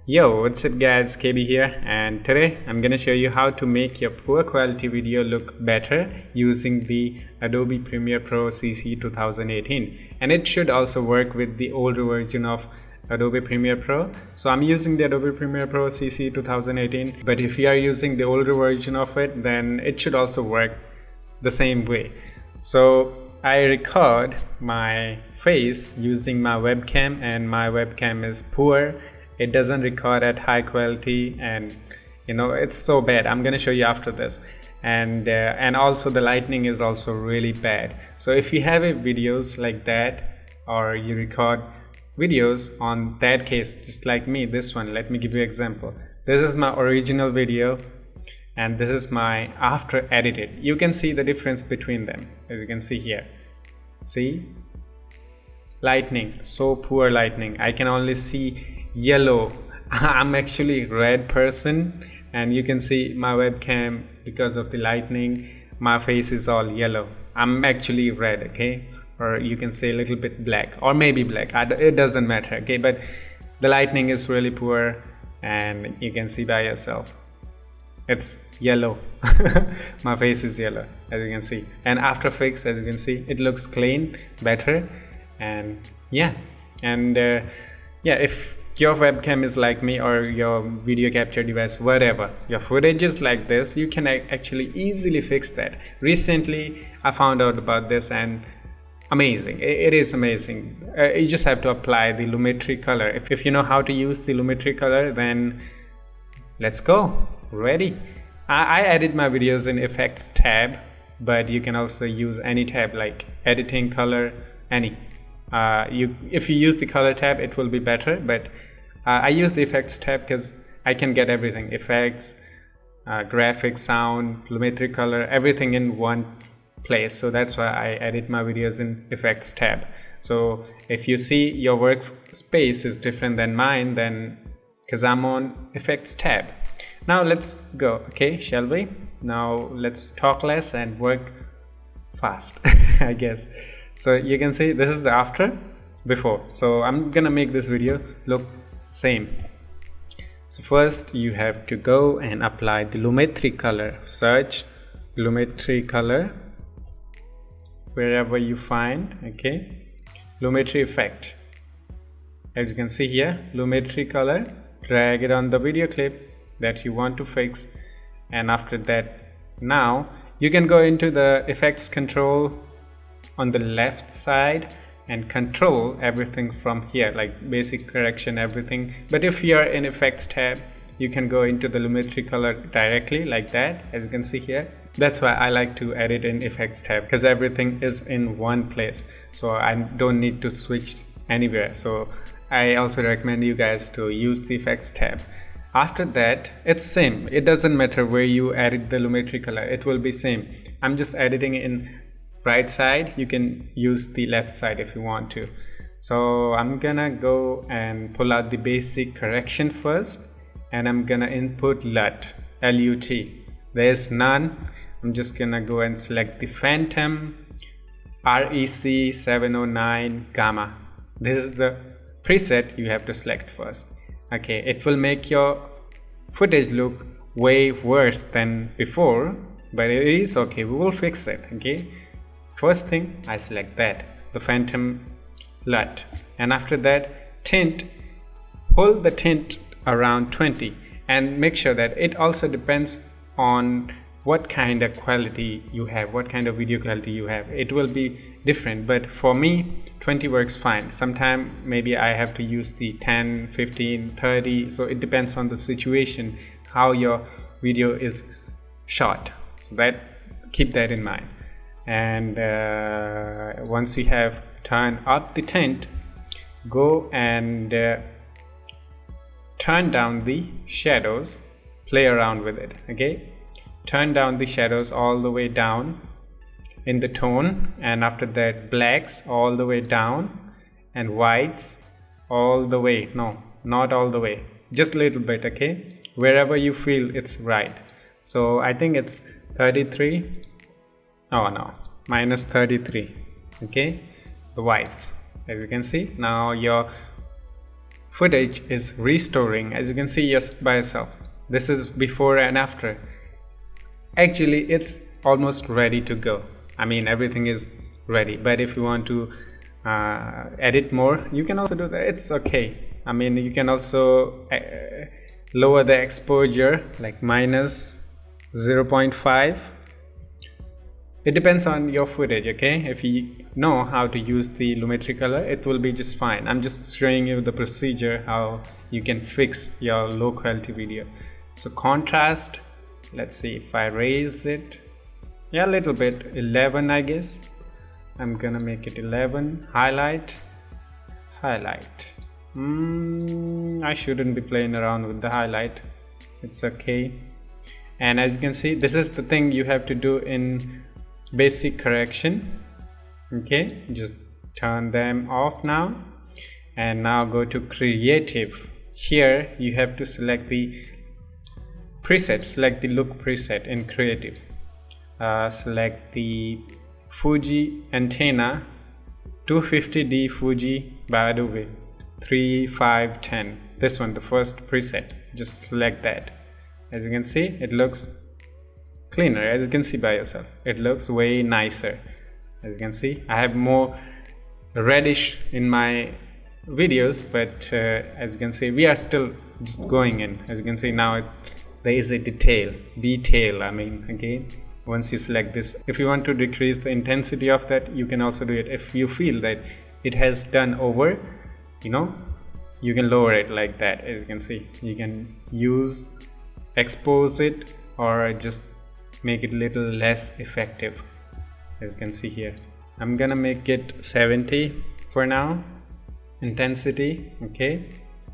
Yo, what's up guys, KB here, and today I'm gonna show you how to make your poor quality video look better using the Adobe Premiere Pro CC 2018, and it should also work with the older version of Adobe Premiere Pro. So I'm using the Adobe Premiere Pro CC 2018, but if you are using the older version of it, then it should also work the same way. So I record my face using my webcam, and my webcam is poor. It doesn't record at high quality, and it's so bad. I'm gonna show you after this, and also the lighting is also really bad. So if you have videos like that, or you record videos on that case, just like me, this one, let me give you an example. This is my original video, and this is my after edited. You can see the difference between them, as you can see here. See, lightning, so poor lighting. I can only see yellow. I'm actually red person, and you can see my webcam, because of the lightning, my face is all yellow. I'm actually red, okay, or you can say a little bit black, or maybe black. It doesn't matter, okay, but the lighting is really poor, and you can see by yourself it's yellow. My face is yellow, as you can see, and after fix, as you can see, it looks clean, better. And yeah, if your webcam is like me, or your video capture device, whatever, your footage is like this, you can actually easily fix that. Recently I found out about this, and amazing, it is amazing. You just have to apply the lumetri color. If you know how to use the lumetri color, then let's go. Ready? I edit my videos in effects tab, but you can also use any tab like editing, color, any. If you use the color tab, it will be better, but I use the effects tab because I can get everything: effects, graphics, sound, lumetri color, everything in one place. So that's why I edit my videos in effects tab. So if you see your workspace is different than mine, then because I'm on effects tab. Now let's go, okay, shall we? Now let's talk less and work fast. I guess. So you can see this is the after, before. So I'm gonna make this video look same. So first you have to go and apply the lumetri color. Search lumetri color wherever you find, okay, lumetri effect. As you can see here, lumetri color, drag it on the video clip that you want to fix, and after that, now you can go into the effects control on the left side and control everything from here, like basic correction, everything. But if you're in effects tab, you can go into the lumetri color directly, like that, as you can see here. That's why I like to edit in effects tab, because everything is in one place, so I don't need to switch anywhere. So I also recommend you guys to use the effects tab. After that, it's same. It doesn't matter where you edit the lumetri color, it will be same. I'm just editing in right side. You can use the left side if you want to. So I'm gonna go and pull out the basic correction first, and I'm gonna input LUT, L-U-T. There's none. I'm just gonna go and select the Phantom REC 709 Gamma. This is the preset you have to select first. Okay, it will make your footage look way worse than before, but it is okay. We will fix it, okay? First thing, I select that, the Phantom LUT, and after that, tint. Hold the tint around 20, and make sure that it also depends on what kind of quality you have, what kind of video quality you have. It will be different, but for me 20 works fine. Sometime maybe I have to use the 10, 15, 30, so it depends on the situation, how your video is shot. So that, keep that in mind. And once you have turned up the tint, go and turn down the shadows, play around with it, okay? Turn down the shadows all the way down in the tone, and after that blacks all the way down, and whites all the way, no, not all the way, just a little bit, okay, wherever you feel it's right. So I think it's 33, oh no, minus 33, okay, the whites, as you can see. Now your footage is restoring. As you can see by yourself, this is before and after. Actually, it's almost ready to go. I mean, everything is ready, but if you want to edit more, you can also do that. It's okay. I mean, you can also lower the exposure, like minus 0.5. It depends on your footage, okay? If you know how to use the lumetri color, it will be just fine. I'm just showing you the procedure how you can fix your low quality video. So contrast, let's see if I raise it, yeah, a little bit, 11 I guess. I'm gonna make it 11. Highlight. I shouldn't be playing around with the highlight. It's okay. And as you can see, this is the thing you have to do in basic correction. Okay, just turn them off now, and now go to creative. Here you have to select the preset, select the look preset in creative. Select the Fuji antenna 250D Fuji by Adobe 3510. This one, the first preset. Just select that. As you can see, it looks cleaner. As you can see by yourself, it looks way nicer. As you can see, I have more reddish in my videos, but as you can see, we are still just going in. As you can see now, there is a detail. I mean, again, once you select this, if you want to decrease the intensity of that, you can also do it. If you feel that it has done over, you know, you can lower it like that. As you can see, you can use expose it or just make it a little less effective. As you can see here, I'm gonna make it 70 for now, intensity. Okay,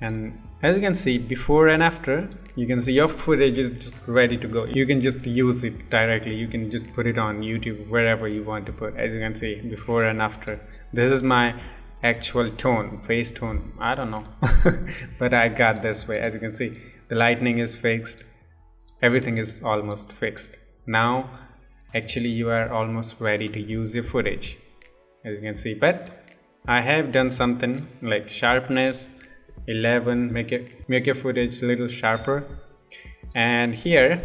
and as you can see, before and after, you can see your footage is just ready to go. You can just use it directly. You can just put it on YouTube, wherever you want to put. As you can see, before and after. This is my actual tone, face tone. I don't know, but I got this way. As you can see, the lightning is fixed. Everything is almost fixed. Now, actually, you are almost ready to use your footage. As you can see, but I have done something like sharpness 11, make your footage a little sharper. And here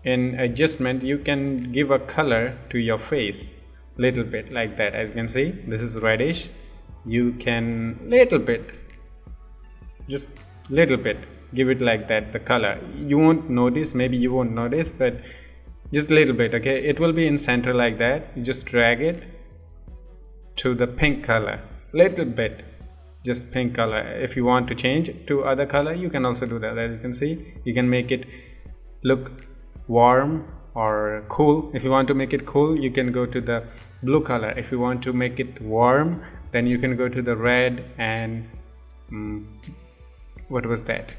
in adjustment, you can give a color to your face, little bit like that. As you can see, this is reddish. You can just little bit give it like that, the color. You won't notice, maybe you won't notice, but just a little bit. Okay, it will be in center like that. You just drag it to the pink color, little bit, just pink color. If you want to change it to other color, you can also do that. As you can see, you can make it look warm or cool. If you want to make it cool, you can go to the blue color. If you want to make it warm, then you can go to the red and what was that,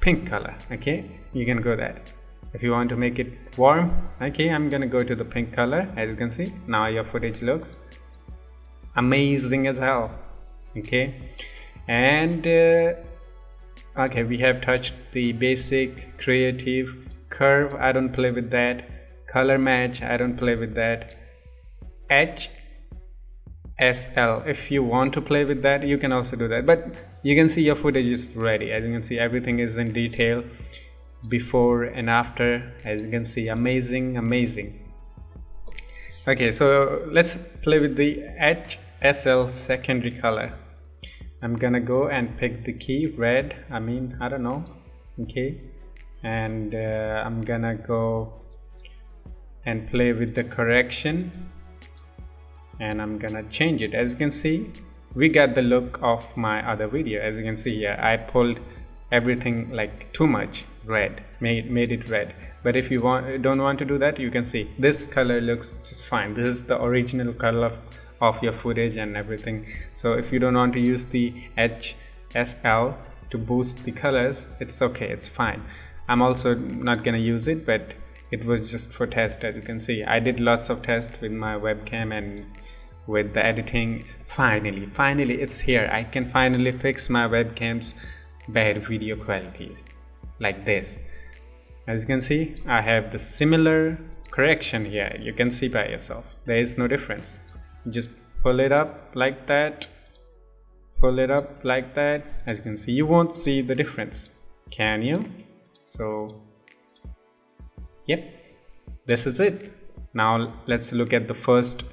pink color. Okay, you can go that. If you want to make it warm, okay, I'm gonna go to the pink color. As you can see, now your footage looks amazing as hell. Okay, and okay, we have touched the basic, creative, curve. I don't play with that. Color match, I don't play with that. HSL, if you want to play with that, you can also do that. But you can see your footage is ready. As you can see, everything is in detail, before and after. As you can see, amazing. Okay, so let's play with the HSL secondary color. I'm gonna go and pick the key red, I don't know. Okay, and I'm gonna go and play with the correction, and I'm gonna change it. As you can see, we got the look of my other video. As you can see here, I pulled everything like too much red, made it red. But if you don't want to do that, you can see this color looks just fine. This is the original color of your footage and everything. So if you don't want to use the HSL to boost the colors, it's okay, it's fine. I'm also not gonna use it, but it was just for test. As you can see, I did lots of tests with my webcam and with the editing. Finally it's here. I can finally fix my webcam's bad video quality like this. As you can see, I have the similar correction here. You can see by yourself, there is no difference. Just pull it up like that, pull it up like that. As you can see, you won't see the difference, can you? So yep, this is it. Now let's look at the first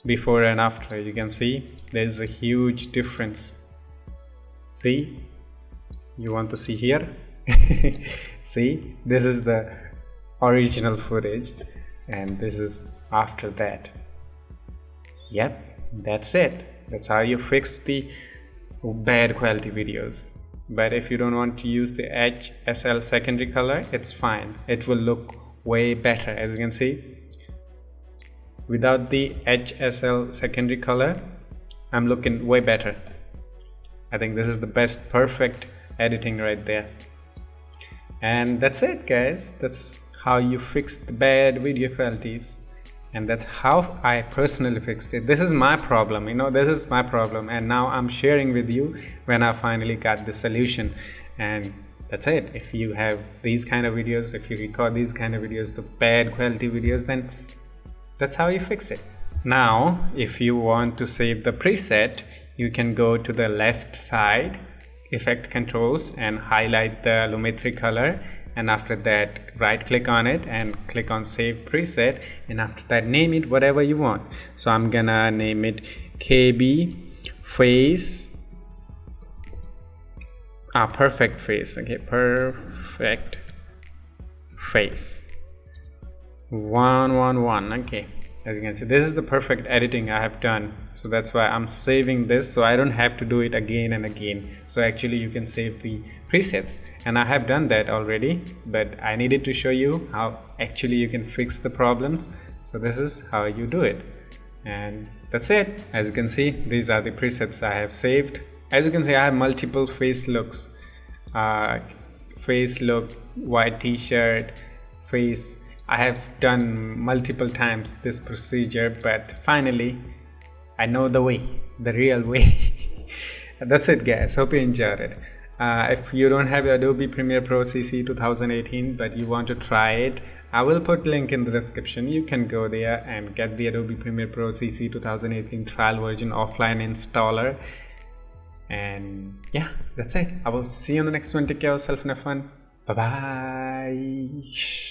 before and after. You can see there's a huge difference. See, you want to see here? See, this is the original footage and this is after that. Yep, that's it. That's how you fix the bad quality videos. But if you don't want to use the HSL secondary color, it's fine. It will look way better. As you can see, without the HSL secondary color, I'm looking way better. I think this is the best perfect editing right there. And that's it, guys. That's how you fix the bad video qualities. And that's how I personally fixed it. This is my problem, you know, this is my problem. And now I'm sharing with you when I finally got the solution. And that's it. If you have these kind of videos, if you record these kind of videos, the bad quality videos, then that's how you fix it. Now, if you want to save the preset, you can go to the left side, effect controls, and highlight the lumetri color. And after that, right click on it and click on save preset, and after that name it whatever you want. So I'm gonna name it KB face, perfect face. Okay, perfect face 111. Okay, as you can see, this is the perfect editing I have done. So that's why I'm saving this, so I don't have to do it again and again. So actually you can save the presets, and I have done that already, but I needed to show you how actually you can fix the problems. So this is how you do it, and that's it. As you can see, these are the presets I have saved. As you can see, I have multiple face looks, face look, white t-shirt, face. I have done multiple times this procedure, but finally I know the way, the real way. That's it, guys. Hope you enjoyed it. If you don't have Adobe Premiere Pro CC 2018 but you want to try it, I will put link in the description. You can go there and get the Adobe Premiere Pro CC 2018 trial version offline installer. And yeah, that's it. I will see you on the next one. Take care of yourself and have fun. Bye bye.